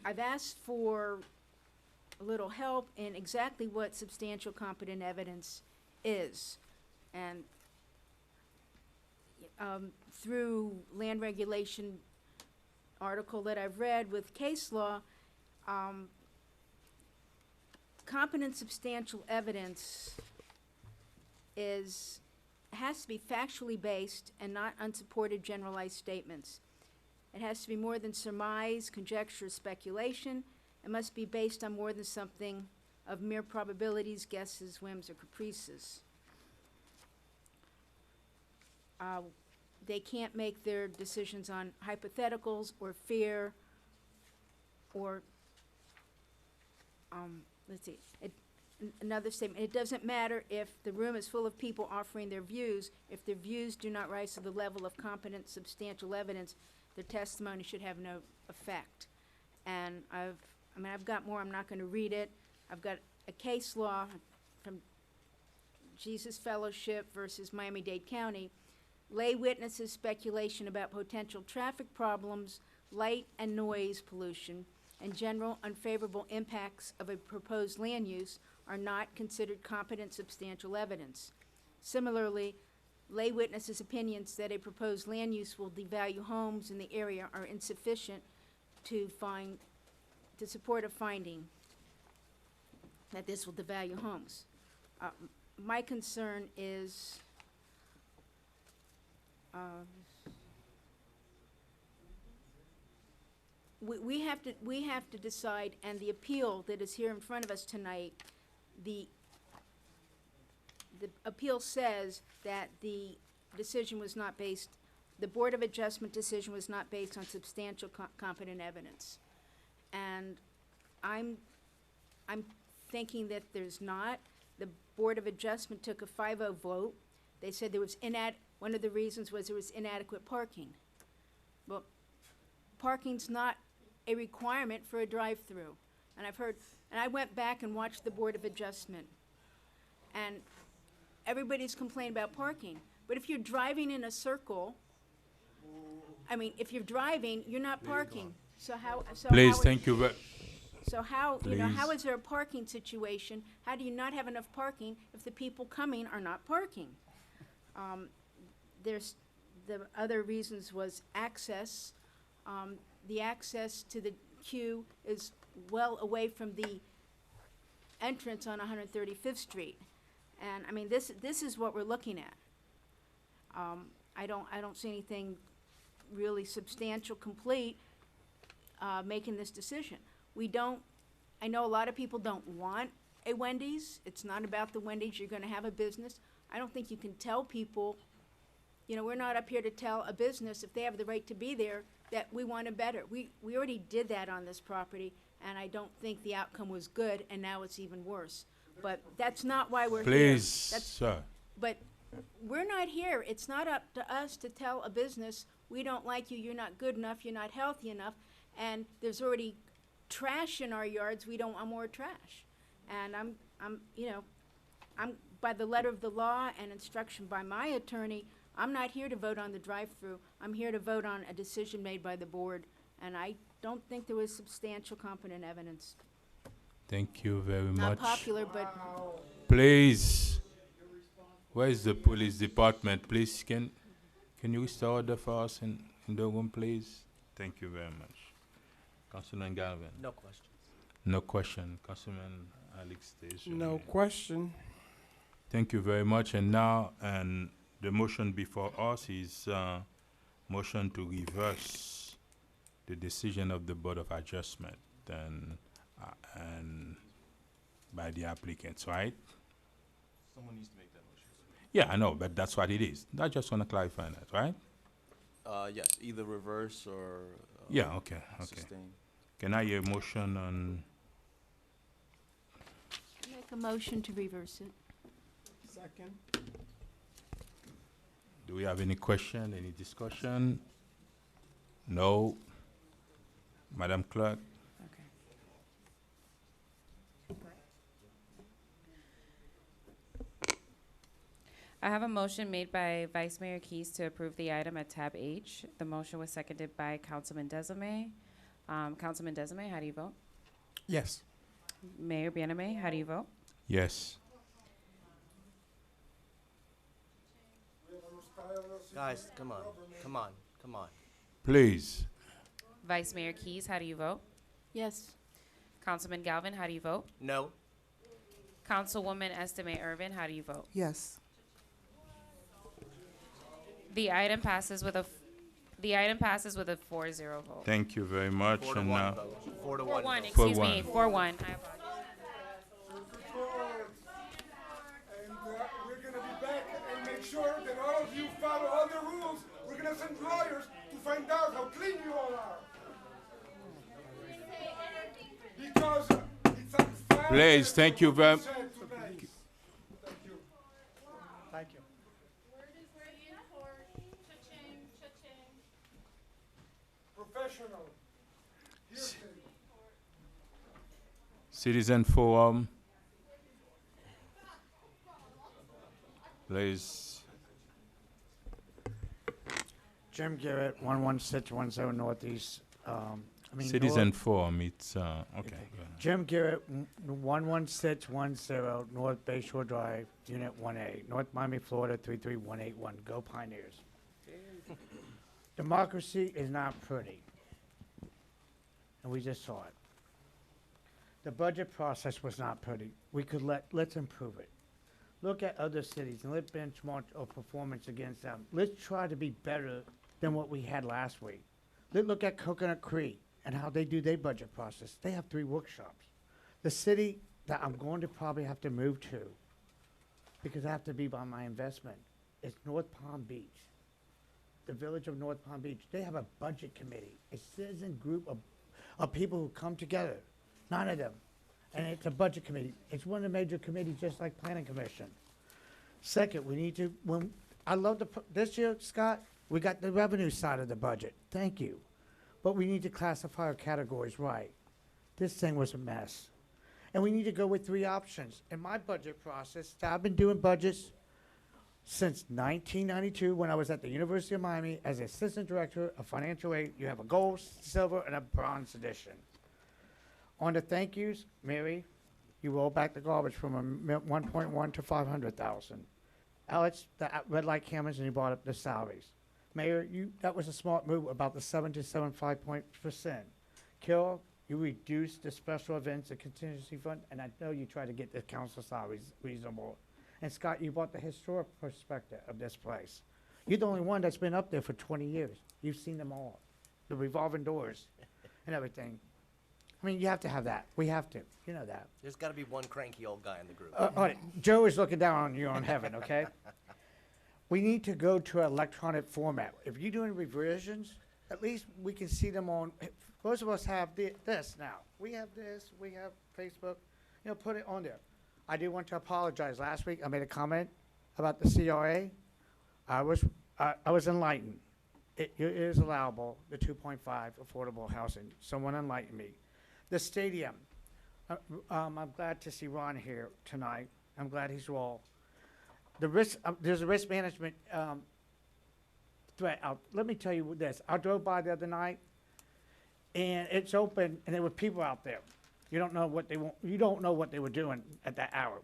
I've asked for a little help in exactly what substantial competent evidence is. And through land regulation article that I've read with case law, competent substantial evidence has to be factually based and not unsupported generalized statements. It has to be more than surmise, conjecture, speculation. It must be based on more than something of mere probabilities, guesses, whims, or caprices. They can't make their decisions on hypotheticals or fear or, let's see, another statement. It doesn't matter if the room is full of people offering their views. If their views do not rise to the level of competent, substantial evidence, their testimony should have no effect. And I've got more. I'm not going to read it. I've got a case law from Jesus Fellowship versus Miami-Dade County. Lay witnesses' speculation about potential traffic problems, light and noise pollution, and general unfavorable impacts of a proposed land use are not considered competent substantial evidence. Similarly, lay witnesses' opinions that a proposed land use will devalue homes in the area are insufficient to support a finding that this will devalue homes. My concern is we have to decide, and the appeal that is here in front of us tonight, the appeal says that the decision was not based, the Board of Adjustment decision was not based on substantial competent evidence. And I'm thinking that there's not. The Board of Adjustment took a 5-0 vote. They said there was one of the reasons was there was inadequate parking. Well, parking's not a requirement for a drive-through. And I went back and watched the Board of Adjustment. And everybody's complaining about parking. But if you're driving in a circle, if you're driving, you're not parking. Please, thank you. So how Please. is there a parking situation? How do you not have enough parking if the people coming are not parking? There's the other reasons was access. The access to the queue is well away from the entrance on 135th Street. And this is what we're looking at. I don't see anything really substantial, complete, making this decision. I know a lot of people don't want a Wendy's. It's not about the Wendy's. You're going to have a business. I don't think you can tell people, we're not up here to tell a business if they have the right to be there that we want it better. We already did that on this property, and I don't think the outcome was good, and now it's even worse. But that's not why we're Please, here. sir. But we're not here. It's not up to us to tell a business, we don't like you, you're not good enough, you're not healthy enough, and there's already trash in our yards, we don't want more trash. And I'm by the letter of the law and instruction by my attorney, I'm not here to vote on the drive-through. I'm here to vote on a decision made by the board, and I don't think there was substantial competent evidence. Thank you very Not much. popular, but Please, where is the police department? Please, can you restore order for us in the room, please? Thank you very much. Councilman Galvin. No questions. No question. Councilman Alex Station. No question. Thank you very much. And now, the motion before us is motion to reverse the decision of the Board of Adjustment and by the applicants, right? Someone needs to make that motion. Yeah, I know, but that's what it is. I just want to clarify that, right? Yes, either reverse or Yeah, okay. sustain. Can I hear a motion on, make a motion to reverse it. Second. do we have any question, any discussion? No? Madam Clerk? Okay. I have a motion made by Vice Mayor Keys to approve the item at tab H. The motion was seconded by Councilman Desame. Councilman Desame, how do you vote? Yes. Mayor Baname, how do you vote? Yes. Guys, come on, come on, come on. Please. Vice Mayor Keys, how do you vote? Yes. Councilman Galvin, how do you vote? No. Councilwoman Estime Irvin, how do you vote? Yes. The item passes with a 4-0 vote. Thank you very much. 4 to And 1 now, vote. 4 to 1 4-1, vote. excuse me, 4-1. 4-1. I apologize. And we're gonna be back and make sure that all of you follow all the rules. We're gonna send lawyers to find out how clean you all are. Because it's unfair. Please, thank you very- Thank you. Thank you. Professional. Hearsay. Citizen Forum. Please. Jim Garrett, 11610 Northeast. Citizen Forum, it's, okay. Okay. go ahead. Jim Garrett, 11610 North Bay Shore Drive, Unit 1A, North Miami, Florida, 33181. Go Pioneers. Democracy is not pretty. And we just saw it. The budget process was not pretty. Let's improve it. Look at other cities and let's benchmark our performance against them. Let's try to be better than what we had last week. Let's look at Coconut Creek and how they do their budget process. They have 3 workshops. The city that I'm going to probably have to move to, because I have to be by my investment, is North Palm Beach. The village of North Palm Beach. They have a budget committee, a citizen group of people who come together, 9 of them. And it's a budget committee. It's one of the major committees, just like Planning Commission. Second, we need to, this year, Scott, we got the revenue side of the budget. Thank you. But we need to classify our categories right. This thing was a mess. And we need to go with 3 options. In my budget process, I've been doing budgets since 1992 when I was at the University of Miami as assistant director of financial aid. You have a gold, silver, and a bronze edition. On the thank yous, Mary, you roll back the garbage from 1.1 to 500,000. Alex, the red light cameras, and you brought up the salaries. Mayor, that was a smart move about the 7 to 7.5%. Carol, you reduced the special events and contingency fund, and I know you tried to get the council salaries reasonable. And Scott, you brought the historic perspective of this place. You're the only one that's been up there for 20 years. You've seen them all, the revolving doors and everything. I mean, you have to have that. We have to. You know that. There's got to be one cranky old guy in the group. All right, Joe is looking down on you on heaven, okay? We need to go to an electronic format. If you're doing revisions, at least we can see them on, most of us have this now. We have this, we have Facebook, put it on there. I do want to apologize. Last week, I made a comment about the CRA. I was enlightened. It is allowable, the 2.5 affordable housing. Someone enlightened me. The stadium, I'm glad to see Ron here tonight. I'm glad he's all. The risk, there's a risk management threat out. Let me tell you this. I drove by the other night, and it's open, and there were people out there. You don't know what they want. You don't know what they were doing at that hour.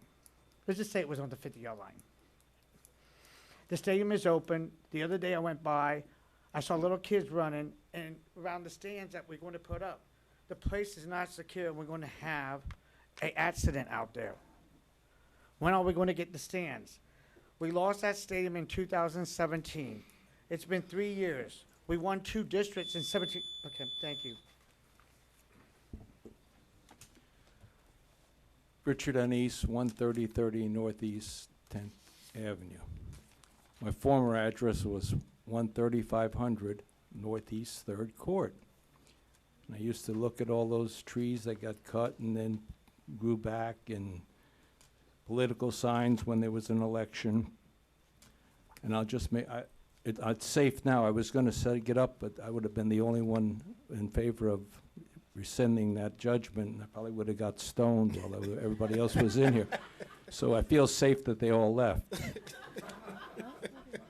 Let's just say it was on the 50-yard line. The stadium is open. The other day I went by, I saw little kids running and around the stands that we're going to put up. The place is not secure. We're going to have an accident out there. When are we going to get the stands? We lost that stadium in 2017. It's been 3 years. We won 2 districts in 17. Okay, thank you. Richard Anise, 13030 Northeast 10th Avenue. My former address was 13500 Northeast 3rd Court. And I used to look at all those trees that got cut and then grew back, and political signs when there was an election. And I'll just make, it's safe now. I was going to set it up, but I would have been the only one in favor of rescinding that judgment, and I probably would have got stoned while everybody else was in here. So I feel safe that they all left.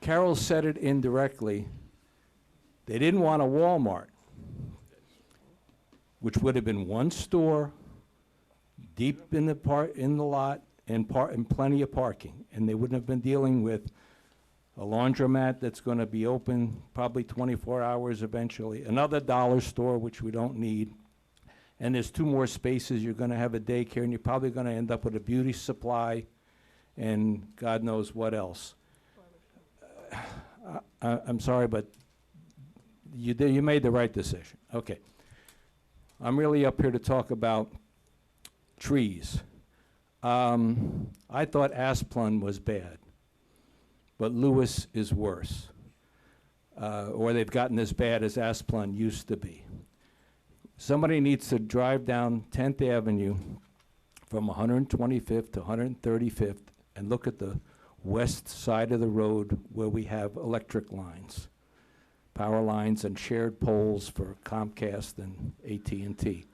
Carol said it indirectly. They didn't want a Walmart. which would have been one store, deep in the lot, and plenty of parking. And they wouldn't have been dealing with a laundromat that's gonna be open probably 24 hours eventually, another dollar store, which we don't need. And there's 2 more spaces, you're gonna have a daycare, and you're probably gonna end up with a beauty supply and God knows what else. I'm sorry, but you made the right decision. Okay. I'm really up here to talk about trees. I thought Asplund was bad, but Lewis is worse. Or they've gotten as bad as Asplund used to be. Somebody needs to drive down 10th Avenue from 125th to 135th and look at the west side of the road where we have electric lines, power lines and shared poles for Comcast and AT&T.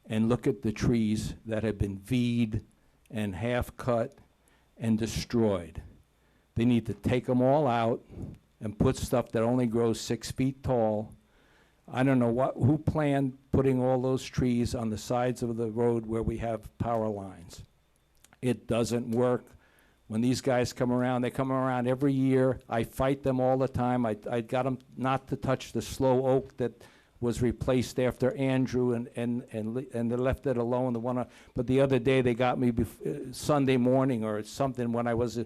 And look at the trees that have been V'd and half cut and destroyed. They need to take them all out and put stuff that only grows 6 feet tall. I don't know who planned putting all those trees on the sides of the road where we have power lines. It doesn't work. When these guys come around, they come around every year. I fight them all the time. I got them not to touch the slow oak that was replaced after Andrew, and they left it alone. But the other day they got me Sunday morning or something when I was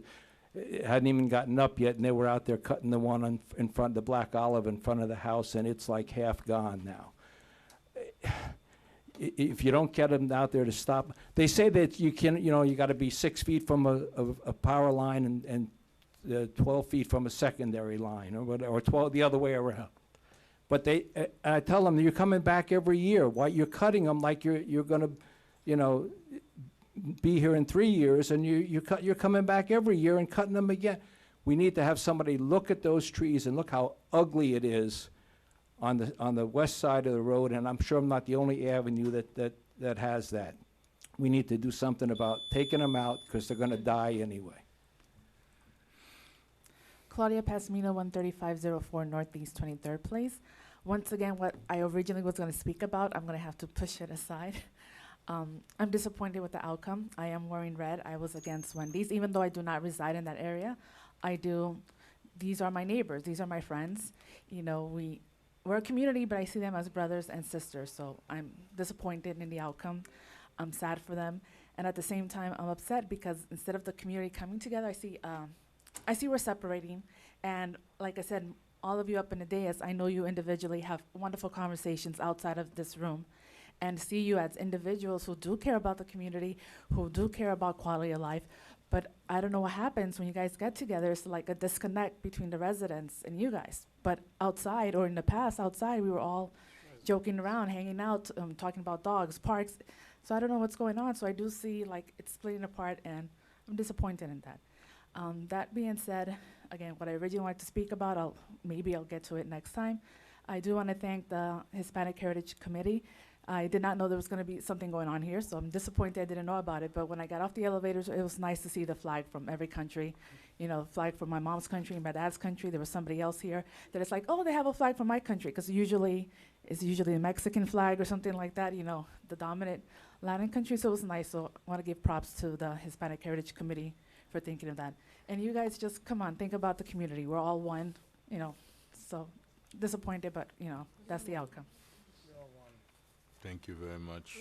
hadn't even gotten up yet, and they were out there cutting the one in front, the black olive in front of the house, and it's like half gone now. If you don't get them out there to stop, they say that you got to be 6 feet from a power line and 12 feet from a secondary line, or 12 the other way around. But I tell them, you're coming back every year. Why you're cutting them like you're going to, be here in 3 years, and you're coming back every year and cutting them again. We need to have somebody look at those trees and look how ugly it is on the west side of the road, and I'm sure I'm not the only avenue that has that. We need to do something about taking them out because they're going to die anyway. Claudia Pasmino, 13504 Northeast 23rd Place. Once again, what I originally was going to speak about, I'm going to have to push it aside. I'm disappointed with the outcome. I am wearing red. I was against Wendy's, even though I do not reside in that area. These are my neighbors. These are my friends. We're a community, but I see them as brothers and sisters, so I'm disappointed in the outcome. I'm sad for them, and at the same time, I'm upset because instead of the community coming together, I see we're separating, and like I said, all of you up in the dais, I know you individually have wonderful conversations outside of this room, and see you as individuals who do care about the community, who do care about quality of life, but I don't know what happens when you guys get together. It's like a disconnect between the residents and you guys. But outside, or in the past, outside, we were all joking around, hanging out, talking about dogs, parks. So I don't know what's going on. So I do see like it's splitting apart, and I'm disappointed in that. That being said, again, what I originally wanted to speak about, maybe I'll get to it next time. I do want to thank the Hispanic Heritage Committee. I did not know there was going to be something going on here, so I'm disappointed I didn't know about it. But when I got off the elevators, it was nice to see the flag from every country. Flag from my mom's country and my dad's country. There was somebody else here that it's like, oh, they have a flag from my country, because it's usually a Mexican flag or something like that, the dominant Latin country. So it was nice. So I want to give props to the Hispanic Heritage Committee for thinking of that. And you guys just, come on, think about the community. We're all one, so disappointed, but, that's the outcome. Thank you very much.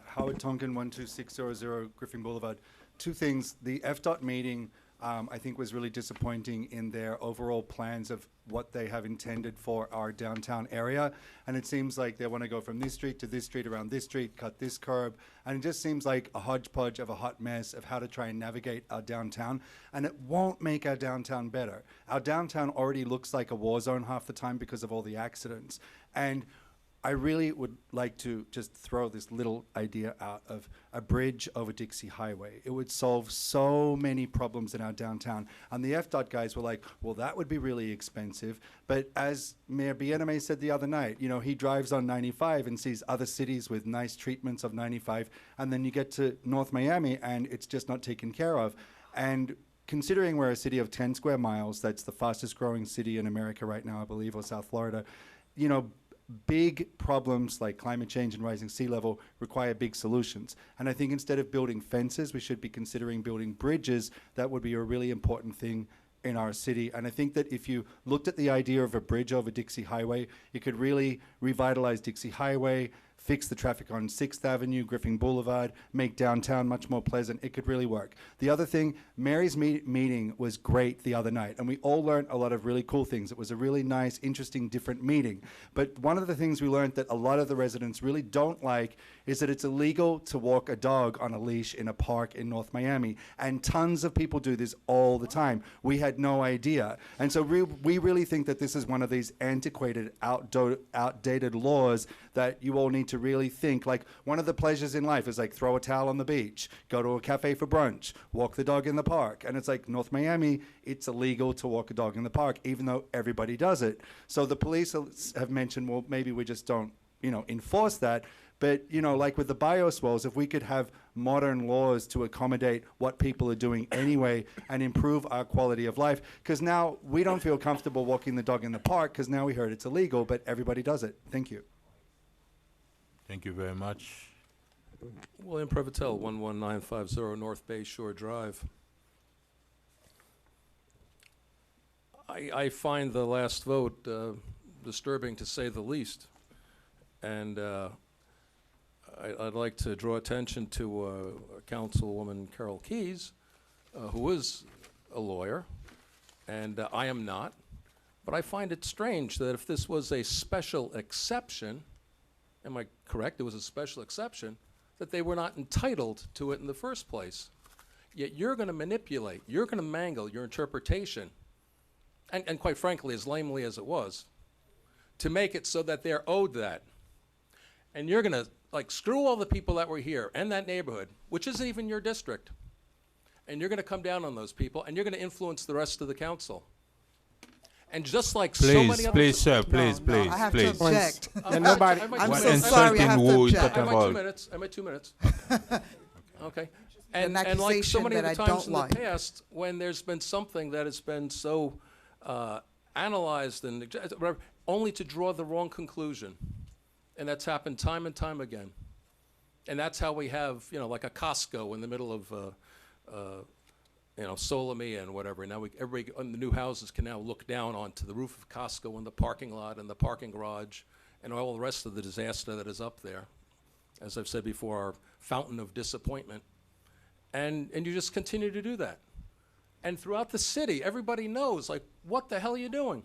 Howard Tonkin, 12600 Griffin Boulevard. Two things. The FDOT meeting, I think, was really disappointing in their overall plans of what they have intended for our downtown area. And it seems like they want to go from this street to this street, around this street, cut this curb. And it just seems like a hodgepodge of a hot mess of how to try and navigate our downtown. And it won't make our downtown better. Our downtown already looks like a war zone half the time because of all the accidents. And I really would like to just throw this little idea out of a bridge over Dixie Highway. It would solve so many problems in our downtown. And the FDOT guys were like, well, that would be really expensive. But as Mayor Bieneme said the other night, he drives on 95 and sees other cities with nice treatments of 95. And then you get to North Miami and it's just not taken care of. And considering we're a city of 10 square miles, that's the fastest growing city in America right now, I believe, or South Florida, big problems like climate change and rising sea level require big solutions. And I think instead of building fences, we should be considering building bridges. That would be a really important thing in our city. And I think that if you looked at the idea of a bridge over Dixie Highway, it could really revitalize Dixie Highway, fix the traffic on 6th Avenue, Griffin Boulevard, make downtown much more pleasant. It could really work. The other thing, Mary's meeting was great the other night, and we all learned a lot of really cool things. It was a really nice, interesting, different meeting. But one of the things we learned that a lot of the residents really don't like is that it's illegal to walk a dog on a leash in a park in North Miami. And tons of people do this all the time. We had no idea. And so we really think that this is one of these antiquated, outdated laws that you all need to really think. Like, one of the pleasures in life is like throw a towel on the beach, go to a cafe for brunch, walk the dog in the park. And it's like North Miami, it's illegal to walk a dog in the park, even though everybody does it. So the police have mentioned, well, maybe we just don't, enforce that. But, like with the bioswales, if we could have modern laws to accommodate what people are doing anyway and improve our quality of life, because now we don't feel comfortable walking the dog in the park because now we heard it's illegal, but everybody does it. Thank you. Thank you very much. William Prevotel, 11950 North Bay Shore Drive. I find the last vote disturbing, to say the least. And I'd like to draw attention to Councilwoman Carol Keyes, who is a lawyer, and I am not. But I find it strange that if this was a special exception, am I correct? It was a special exception, that they were not entitled to it in the first place. Yet you're going to manipulate, you're going to mangle your interpretation, and quite frankly, as lamely as it was, to make it so that they're owed that. And you're going to, screw all the people that were here and that neighborhood, which isn't even your district. And you're going to come down on those people, and you're going to influence the rest of the council. And just like so many other... Please, sir, please, I have please. to object. And nobody- I'm What so sorry, I have insulting to word object. talking I'm at 2 about? minutes. I'm at 2 minutes. Okay. An And like so accusation many that other I times don't in like. the past, when there's been something that has been so analyzed and whatever, only to draw the wrong conclusion. And that's happened time and time again. And that's how we have, like a Costco in the middle of, Solomia and whatever. Now everybody on the new houses can now look down onto the roof of Costco and the parking lot and the parking garage and all the rest of the disaster that is up there. As I've said before, our fountain of disappointment. And you just continue to do that. And throughout the city, everybody knows, what the hell are you doing?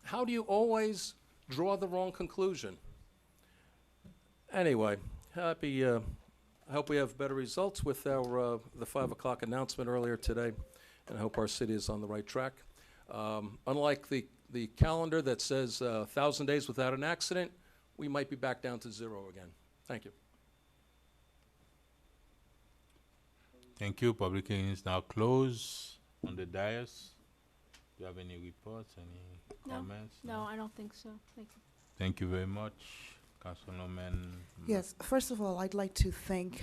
How do you always draw the wrong conclusion? Anyway, I hope we have better results with our the 5 o'clock announcement earlier today, and I hope our city is on the right track. Unlike the calendar that says 1,000 days without an accident, we might be back down to 0 again. Thank you. Thank you. Public hearing is now closed on the dais. Do you have any reports, any comments? No, I don't think so. Thank you. Thank you very much, Councilwoman. Yes, first of all, I'd like to thank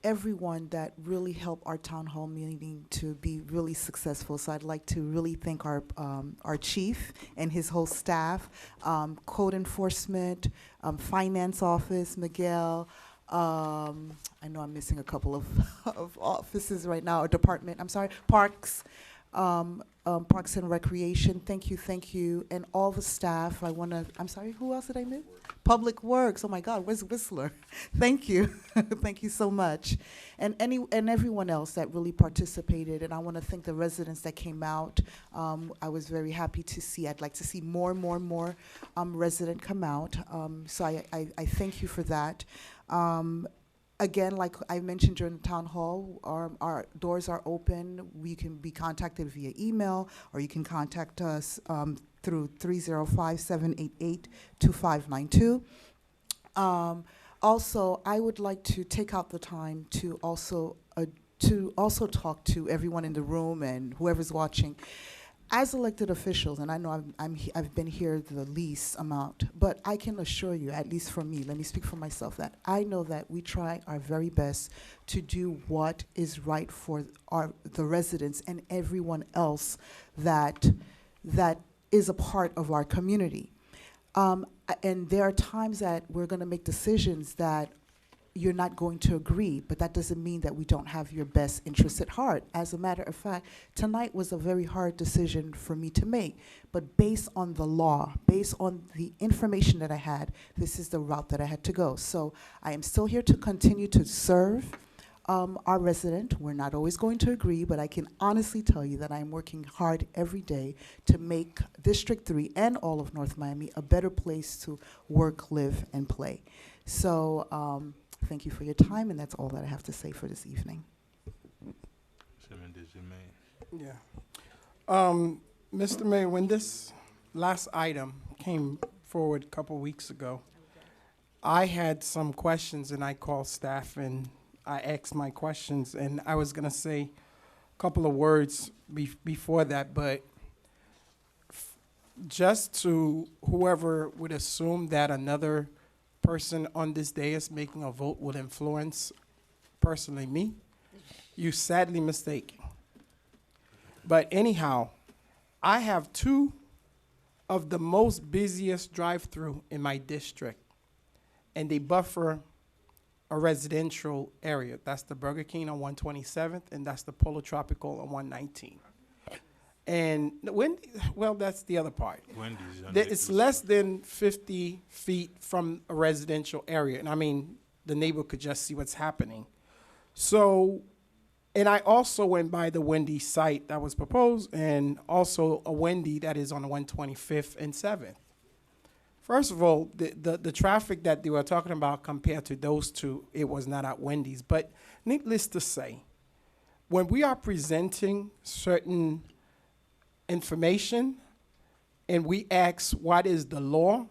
everyone that really helped our town hall meeting to be really successful. So I'd like to really thank our chief and his whole staff, code enforcement, finance office, Miguel. I know I'm missing a couple of offices right now, or department, I'm sorry, Parks and Recreation, thank you, and all the staff. I'm sorry, who else did I miss? Public Works, oh my God, where's Whistler? Thank you, thank you so much. And everyone else that really participated, and I want to thank the residents that came out. I was very happy to see, I'd like to see more resident come out, so I thank you for that. Again, like I mentioned during the town hall, our doors are open. We can be contacted via email, or you can contact us through 305-788-2592. Also, I would like to take out the time to also talk to everyone in the room and whoever's watching. As elected officials, and I know I've been here the least amount, but I can assure you, at least for me, let me speak for myself, that I know that we try our very best to do what is right for the residents and everyone else that is a part of our community. And there are times that we're going to make decisions that you're not going to agree, but that doesn't mean that we don't have your best interests at heart. As a matter of fact, tonight was a very hard decision for me to make, but based on the law, based on the information that I had, this is the route that I had to go. So I am still here to continue to serve our resident. We're not always going to agree, but I can honestly tell you that I'm working hard every day to make District 3 and all of North Miami a better place to work, live, and play. So thank you for your time, and that's all that I have to say for this evening. Yeah. Mr. Mayor, when this last item came forward a couple weeks ago, I had some questions, and I called staff and I asked my questions, and I was gonna say a couple of words before that, but just to whoever would assume that another person on this day is making a vote will influence personally me, you sadly mistaken. But anyhow, I have two of the most busiest drive-through in my district, and they buffer a residential area. That's the Burger King on 127th, and that's the Polo Tropical on 119. And well, that's the other part. Wendy's on It's less than 50 feet from a residential area. And I mean, the neighbor could just see what's happening. So, and I also went by the Wendy site that was proposed, and also a Wendy that is on 125th and 7th. First of all, the traffic that they were talking about compared to those two, it was not at Wendy's. But needless to say, when we are presenting certain information and we ask what is the law,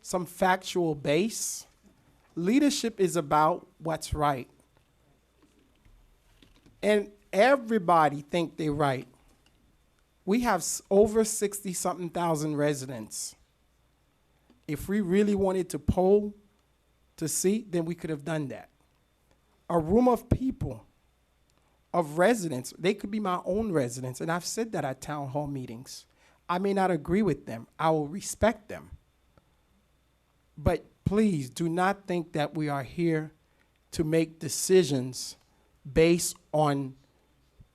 some factual base, leadership is about what's right. And everybody think they're right. We have over 60-something thousand residents. If we really wanted to poll to see, then we could have done that. A room of people, of residents, they could be my own residents, and I've said that at town hall meetings. I may not agree with them. I will respect them. But please do not think that we are here to make decisions based on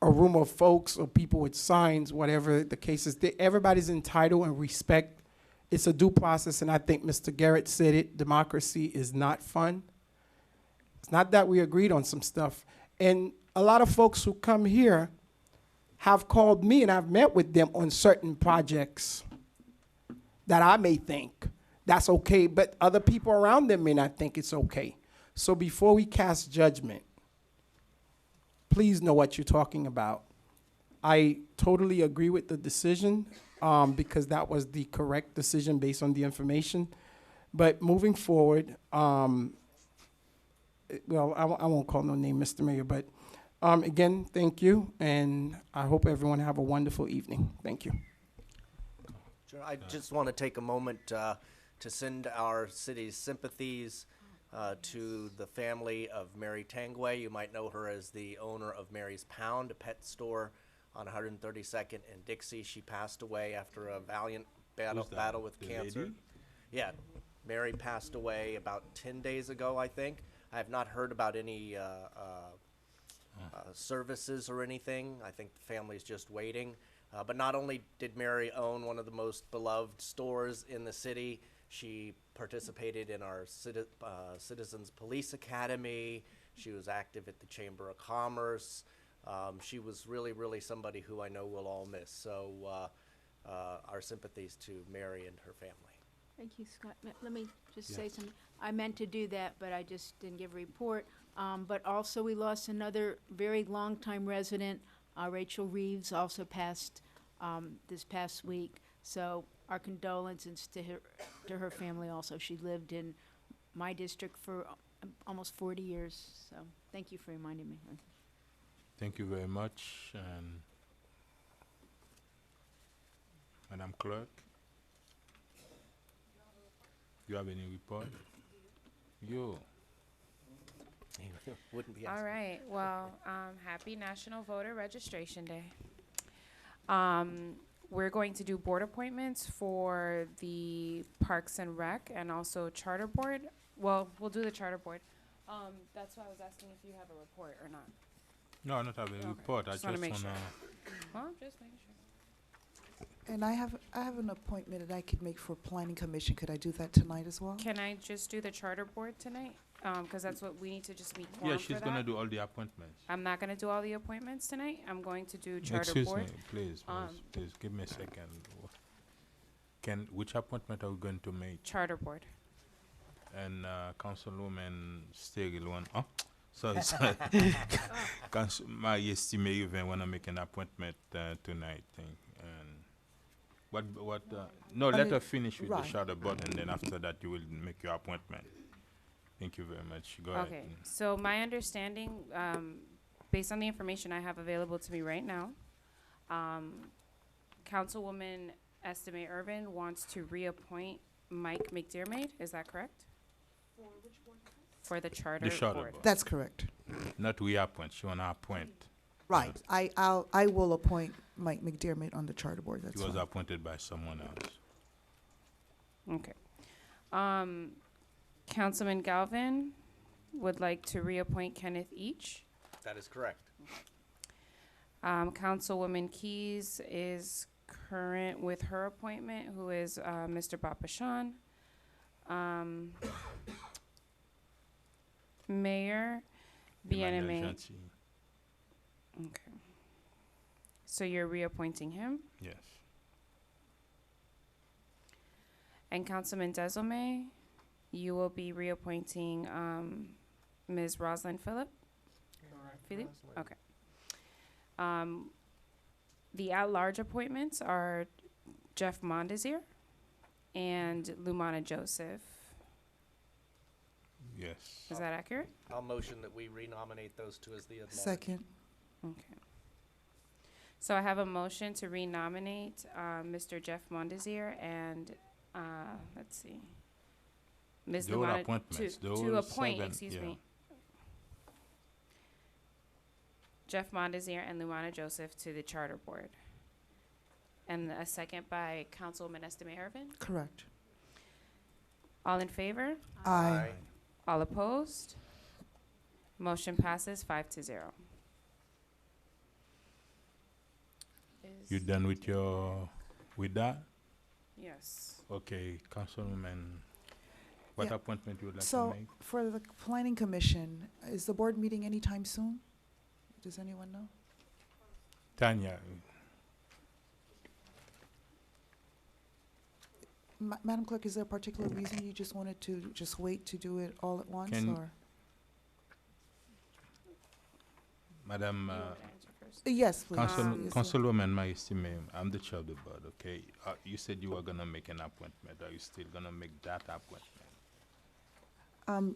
a room of folks or people with signs, whatever the case is. Everybody's entitled and respect. It's a due process, and I think Mr. Garrett said it. Democracy is not fun. It's not that we agreed on some stuff. And a lot of folks who come here have called me, and I've met with them on certain projects that I may think that's okay, but other people around them may not think it's okay. So before we cast judgment, please know what you're talking about. I totally agree with the decision because that was the correct decision based on the information. But moving forward, well, I won't call no name, Mr. Mayor, but again, thank you, and I hope everyone have a wonderful evening. Thank you. Sure, I just want to take a moment to send our city's sympathies to the family of Mary Tangway. You might know her as the owner of Mary's Pound, a pet store on 132nd and Dixie. She passed away after a valiant battle with cancer. lady? Yeah, Mary passed away about 10 days ago, I think. I have not heard about any services or anything. I think the family's just waiting. But not only did Mary own one of the most beloved stores in the city, she participated in our Citizens Police Academy. She was active at the Chamber of Commerce. She was really, really somebody who I know we'll all miss. So our sympathies to Mary and her family. Thank you, Scott. Let me just say something. I meant to do that, but I just didn't give a report. But also, we lost another very long-time resident, Rachel Reeves, also passed this past week. So our condolences to her family also. She lived in my district for almost 40 years. So thank you for reminding me. Thank you very much. And Madam Clerk, you have any report? Yo. Wouldn't be All asking. right. Well, happy National Voter Registration Day. we're going to do board appointments for the Parks and Rec and also Charter Board. Well, we'll do the Charter Board. That's why I was asking if you have a report or not. No, not having a Okay, report. I just just wanna wanna. make sure. Well, just making sure. And I have an appointment that I could make for Planning Commission. Could I do that tonight as well? Can I just do the Charter Board tonight? Because that's what we need to just meet Yeah, quorum for she's gonna that. do all the appointments. I'm not gonna do all the appointments tonight. I'm going to do Charter Excuse Board. me, please, please give me a second. Which appointment are we going to make? Charter Board. And Councilwoman Stegel one. Oh, sorry, sorry. My estimate even wanna make an appointment tonight. And what? No, let her finish with the right. shadow board, and then after that you will make your appointment. Thank you very much. Go ahead. Okay, so my understanding, based on the information I have available to me right now, Councilwoman Estime Irvin wants to reappoint Mike McDermott, is that correct? For which board? For the Charter Charter Board. Board. That's correct. Not reappoint. She wanna appoint. Right. I will appoint Mike McDermott on the Charter Board. That's He was fine. appointed by someone else. Okay. Councilman Galvin would like to reappoint Kenneth Each. That is correct. Councilwoman Keys is current with her appointment, who is Mr. Bapashan. Mayor Emmanuel BNMA. Gentil. Okay. So you're reappointing him? Yes. And Councilman Desilme, you will be reappointing Ms. Rosalind Phillip? Philip? Okay. The at-large appointments are Jeff Mondesir and Lumana Joseph. Yes. Is that accurate? I'll motion that we renominate those two as the at-large. Second. Okay. So I have a motion to renominate Mr. Jeff Mondesir and, let's see, Ms. They were Lumana, appointments. They to were appoint, seven, excuse yeah. me, Jeff Mondesir and Lumana Joseph to the Charter Board. And a second by Councilwoman Estime Irvin. Correct. All in favor? Aye. All opposed? Motion passes 5-0. You done with that? Yes. Okay, Councilwoman, what Yeah. appointment you would like to So make? for the Planning Commission, is the board meeting anytime soon? Does anyone know? Tanya, Madam Clerk, is there a particular reason you just wanted to just wait to do it all at once, Can- or? Madam, You want to answer first? Yes, please. Council, Yes, Councilwoman, my estimate, I'm the chair of the board, okay? You said you were gonna make an appointment. Are you still gonna make that appointment?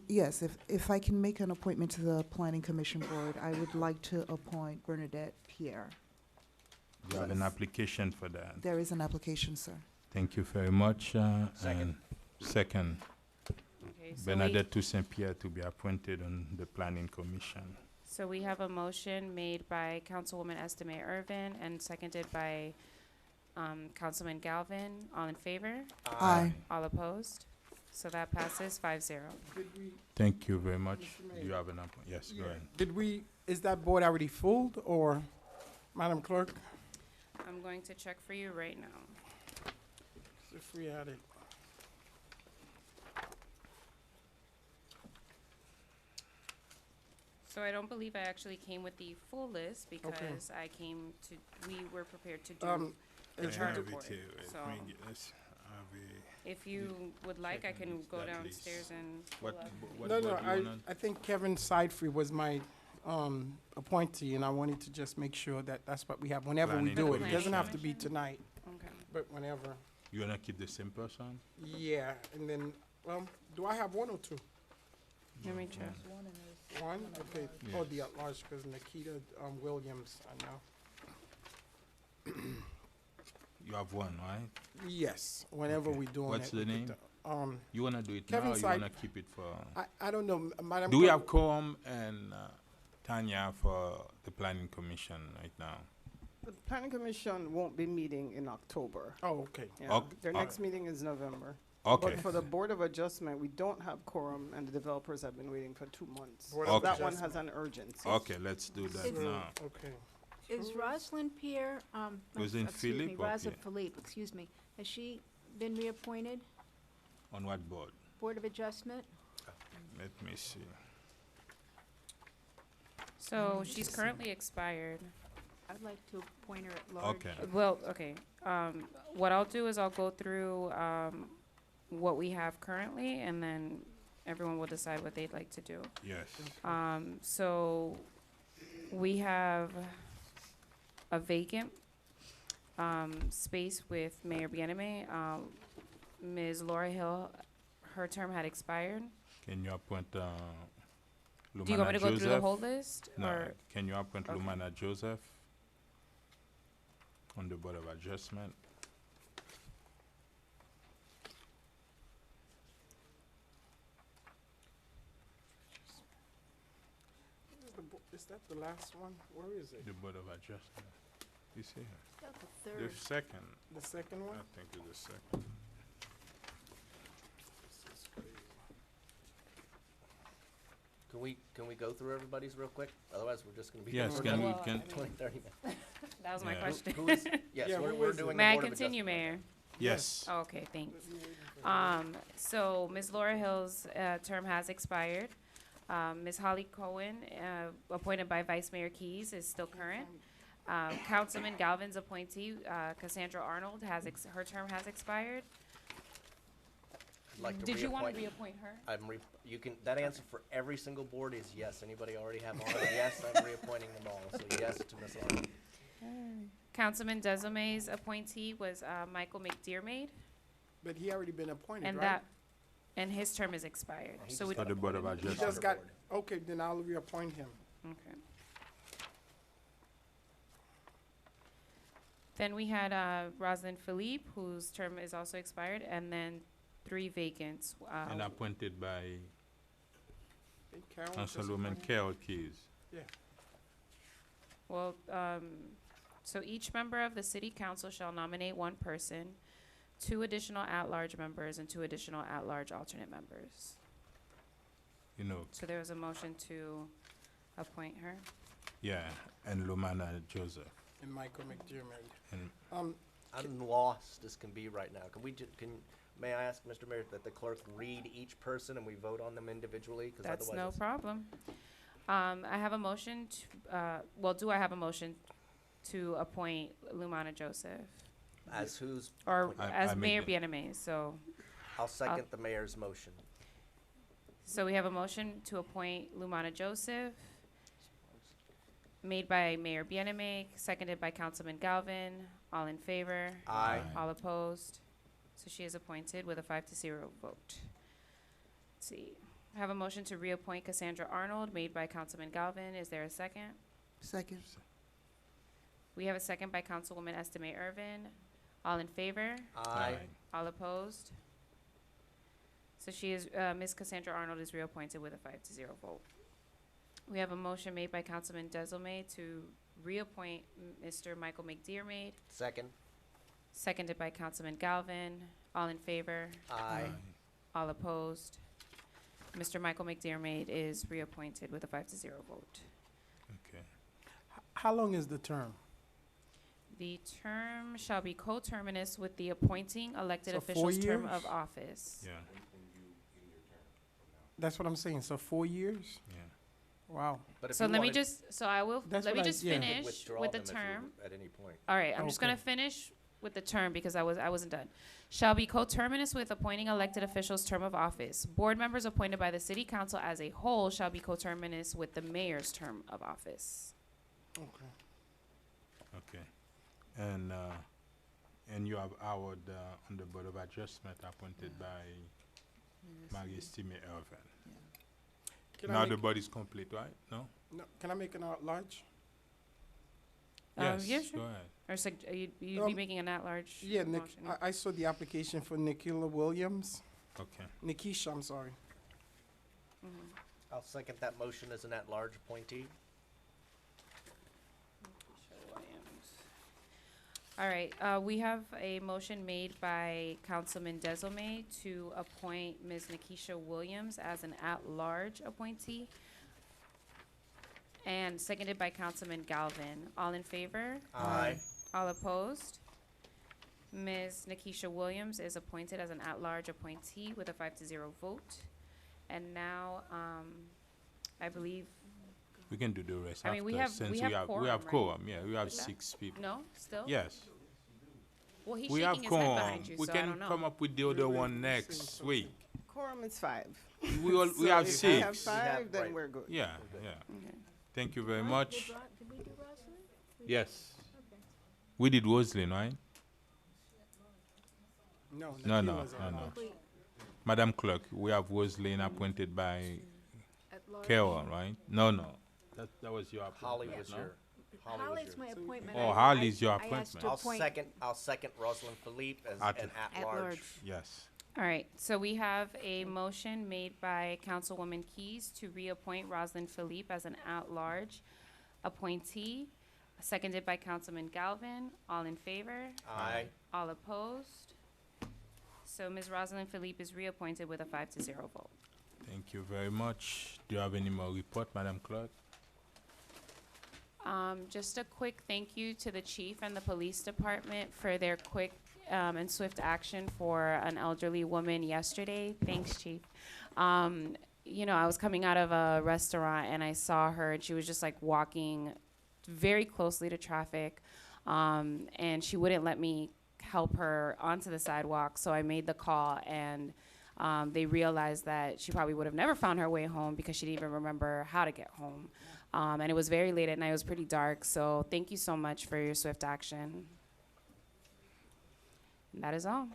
Yes, if I can make an appointment to the Planning Commission Board, I would like to appoint Bernadette Pierre. You have an Yes. application for that. There is an application, sir. Thank you very much. Second. And second, Okay, so Bernadette Toussaint Pierre to be appointed on the Planning Commission. So we have a motion made by Councilwoman Estime Irvin and seconded by Councilman Galvin. All in favor? Aye. All opposed? So that passes 5-0. Thank you very much. Mr. Mayor. You have an appointment. Yes, go ahead. Is that board already filled, or, Madam Clerk, I'm going to check for you right now. if we had it? So I don't believe I actually came with the full list because we were prepared to do Um, the is charter there- board. So if you would like, I can go downstairs and pull What, up. what No, board no, you wanna- I think Kevin Seidfried was my appointee, and I wanted to just make sure that that's what we have whenever we Planning do it. It Commission. doesn't have to be tonight, Okay. but whenever. You wanna keep the same person? Yeah, and then, do I have one or two? Let me check. One? Okay. Oh, Yes. the at-large, because Nikita Williams, I know. You have one, right? Yes, whenever Okay. we doing it. What's the we name? could, You wanna do it Kevin now or you Seid- wanna keep it for? I don't know, Madam Do we Clerk, have quorum and Tanya for the Planning Commission right now? The planning commission won't be meeting in October. Oh, okay. Yeah, Ok- their ah. next meeting is November. Okay. But for the Board of Adjustment, we don't have quorum, and the developers have been waiting for 2 months. Board So of that one Adjustment. has an urgency. Okay, let's do that It's- now. Okay. Is Rosalind Pierre, Rosalind excuse me, Philippe or Rosalind Pierre? Philippe, excuse me, has she been reappointed, On what board? Board of Adjustment? Let me see. So she's currently expired. I'd like to appoint her at large. Okay. Well, okay. What I'll do is I'll go through what we have currently, and then everyone will decide what they'd like to do. Yes. So we have a vacant space with Mayor Bieneme. Ms. Laura Hill, her term had expired. Can you appoint Lumana Do you want me to go through the Joseph? whole list? No, Or can you appoint Okay. Lumana Joseph on the Board of Adjustment? Is that the last one? Where is it? The Board of Adjustment. You see her? That's the The third. second, The second one? I think it's the second. This is crazy. Can we go through everybody's real quick? Otherwise, we're just gonna be. Yes, here can for we, Well, can, 20, 30 minutes. that was my Yeah. question. Who is, yes, Yeah, we're, who we're is it? doing the May I Board of continue, Adjustment. Mayor? yes. Oh, okay, thanks. So Ms. Laura Hill's term has expired. Ms. Holly Cohen, appointed by Vice Mayor Keys, is still current. Councilman Galvin's appointee, Cassandra Arnold, her term has expired. I'd like to Did you want to reappoint- reappoint her? You can, that answer for every single board is yes. Anybody already have on? Yes, I'm reappointing them all, so yes to Ms. Arnold. Councilman Desome's appointee was Michael McDermott, But he already been appointed, and right? and his term is expired. He So just we, For the Board of appointed. He Adjustment. just got, Board. okay, then I'll reappoint him. okay. Then we had Rosalind Philippe, whose term is also expired, and then 3 vacants. And appointed by Hey, Carol, just Councilwoman appoint- Carol Keys. Well, so each member of the city council shall nominate 1 person, 2 additional at-large members, and 2 additional at-large alternate members. You know, So there was a motion to appoint her. yeah, and Lumana Joseph. And Michael McDermott. And I'm lost as can be right now. May I ask, Mr. Mayor, that the clerk read each person and we vote on them individually? 'Cause That's otherwise no it's- problem. I have a motion to, do I have a motion to appoint Lumana Joseph? As who's, Or I as made Mayor Bieneme, so. I'll second the mayor's motion. So we have a motion to appoint Lumana Joseph, made by Mayor Bieneme, seconded by Councilman Galvin. All in favor? Aye. All opposed? So she is appointed with a 5-0 vote. Let's see. I have a motion to reappoint Cassandra Arnold, made by Councilman Galvin. Is there a second? Second. We have a second by Councilwoman Estime Irvin. All in favor? Aye. All opposed? So she is, Ms. Cassandra Arnold is reappointed with a 5-0 vote. We have a motion made by Councilman Desilme to reappoint Mr. Michael McDermott, Second. seconded by Councilman Galvin. All in favor? Aye. All opposed? Mr. Michael McDermott is reappointed with a 5-0 vote. Okay. How long is the term? The term shall be coterminous with the appointing elected So 4 official's term years? of office. Yeah, That's what I'm saying, so 4 years? yeah. Wow. But if So you let me wanted- just, so I will, That's let me what I- just yeah. you could finish withdraw with the them if you- term. At any point. All right, I'm just gonna Okay. finish with the term because I wasn't done. Shall be coterminous with appointing elected officials' term of office. Board members appointed by the city council as a whole shall be coterminous with the mayor's term of office. Okay. Okay. And you have Howard on the Board of Adjustment appointed by Maggie Estime Irvin. Can I Now the make, board is complete, right? No? no, can I make an at-large? Yes, Yeah, sure. go ahead. Or you'd be Um, making an at-large Yeah, motion. I saw the application for Nikila Williams. Okay. Nikisha, I'm sorry. Mhm. I'll second that motion as an at-large appointee. Keisha Williams. All right, we have a motion made by Councilman Desomay to appoint Ms. Nikisha Williams as an at-large appointee, and seconded by Councilman Galvin. All in favor? Aye. All opposed? Ms. Nikisha Williams is appointed as an at-large appointee with a 5-0 vote. And now, I believe, We can do the rest I mean, we after, have- since we have we have quorum, right? quorum, yeah, we have With that? 6 people. no, still? Yes, Well, he's we have shaking his head quorum. behind you, We so I can don't know. come up with the other one next week. Quorum is 5. We So have if we have 6. 5, then right. we're good. Yeah, yeah. Okay. Thank you very much. Did we do Rosalind? Yes. We did Roslyn, right? No, No, no, no, no. Wait, Madam Clerk, we have Roslyn appointed by at large? Carol, right? No, no. That was your Holly appointment, was no? your, Holly was Holly's your. my appointment. Oh, I- Holly's your I asked appointment. to I'll appoint I'll second Rosalind Philippe as At- an at at-large. large. Yes. All right, so we have a motion made by Councilwoman Keys to reappoint Rosalind Philippe as an at-large appointee, seconded by Councilman Galvin. All in favor? Aye. All opposed? So Ms. Rosalind Philippe is reappointed with a 5-0 vote. Thank you very much. Do you have any more report, Madam Clerk? Just a quick thank you to the chief and the police department for their quick and swift action for an elderly woman yesterday. Thanks, chief. You know, I was coming out of a restaurant and I saw her, and she was just like walking very closely to traffic, and she wouldn't let me help her onto the sidewalk. So I made the call, and they realized that she probably would have never found her way home because she didn't even remember how to get home. And it was very late at night. It was pretty dark. So thank you so much for your swift action. And that is all.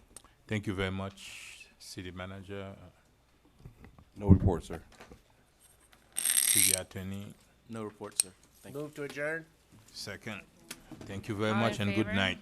Thank you very much, City Manager, No report, sir. City Attorney. No report, sir. Thank you. Move to adjourn? Second. Thank you very All in much and good favor? night.